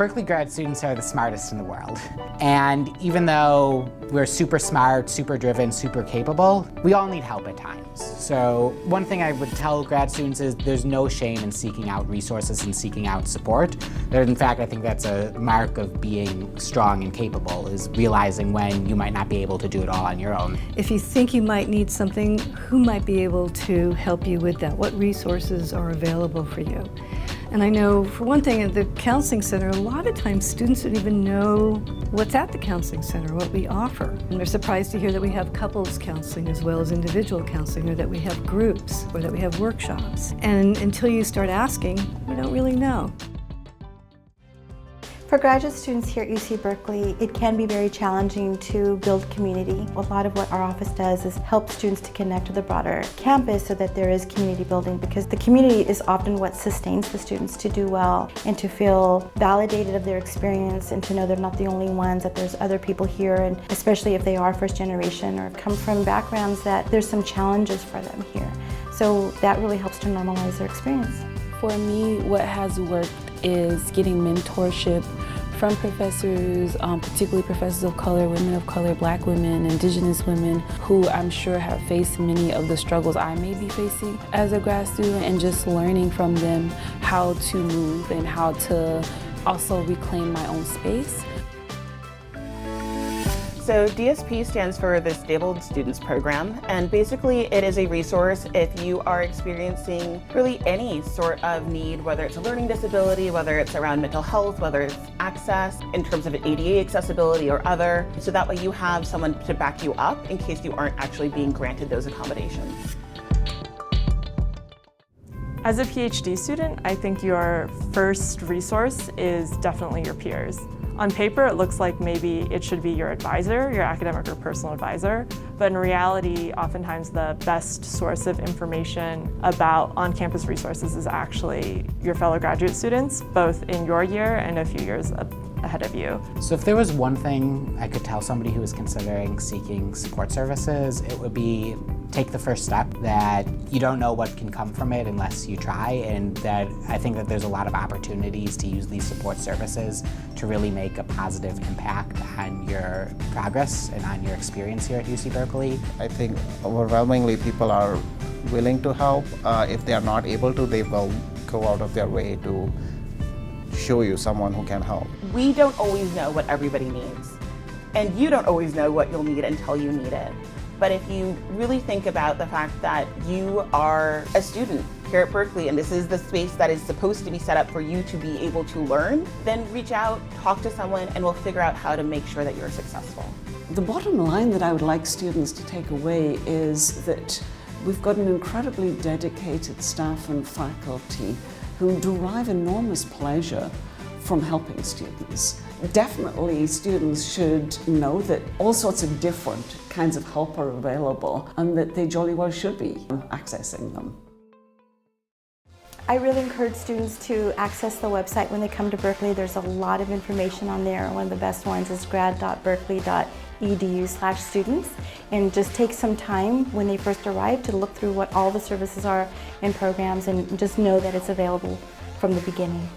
Berkeley grad students are the smartest in the world. And even though we're super smart, super driven, super capable, we all need help at times. So one thing I would tell grad students is there's no shame in seeking out resources and seeking out support. In fact, I think that's a mark of being strong and capable, is realizing when you might not be able to do it all on your own. If you think you might need something, who might be able to help you with that? What resources are available for you? And I know, for one thing, at the counseling center, a lot of times students don't even know what's at the counseling center, what we offer. And they're surprised to hear that we have couples counseling as well as individual counseling, or that we have groups, or that we have workshops. And until you start asking, you don't really know. For graduate students here at UC Berkeley, it can be very challenging to build community. A lot of what our office does is help students to connect to the broader campus so that there is community building, because the community is often what sustains the students to do well and to feel validated of their experience and to know they're not the only ones, that there's other people here, and especially if they are first generation or come from backgrounds that there's some challenges for them here. So that really helps to normalize their experience. For me, what has worked is getting mentorship from professors, particularly professors of color, women of color, Black women, Indigenous women, who I'm sure have faced many of the struggles I may be facing as a grad student, and just learning from them how to move and how to also reclaim my own space. So DSP stands for the Disabled Students Program, and basically it is a resource if you are experiencing really any sort of need, whether it's a learning disability, whether it's around mental health, whether it's access in terms of ADA accessibility or other, so that way you have someone to back you up in case you aren't actually being granted those accommodations. As a PhD student, I think your first resource is definitely your peers. On paper, it looks like maybe it should be your advisor, your academic or personal advisor, but in reality, oftentimes the best source of information about on-campus resources is actually your fellow graduate students, both in your year and a few years ahead of you. So if there was one thing I could tell somebody who is considering seeking support services, it would be take the first step, that you don't know what can come from it unless you try, and that I think that there's a lot of opportunities to use these support services to really make a positive impact on your progress and on your experience here at UC Berkeley. I think overwhelmingly people are willing to help. If they are not able to, they will go out of their way to show you someone who can help. We don't always know what everybody needs, and you don't always know what you'll need until you need it. But if you really think about the fact that you are a student here at Berkeley and this is the space that is supposed to be set up for you to be able to learn, then reach out, talk to someone, and we'll figure out how to make sure that you're successful. The bottom line that I would like students to take away is that we've got an incredibly dedicated staff and faculty who derive enormous pleasure from helping students. Definitely students should know that all sorts of different kinds of help are available and that they jolly well should be accessing them. I really encourage students to access the website when they come to Berkeley. There's a lot of information on there. One of the best ones is grad.berkeley.edu/students, and just take some time when they first arrive to look through what all the services are and programs, and just know that it's available from the beginning.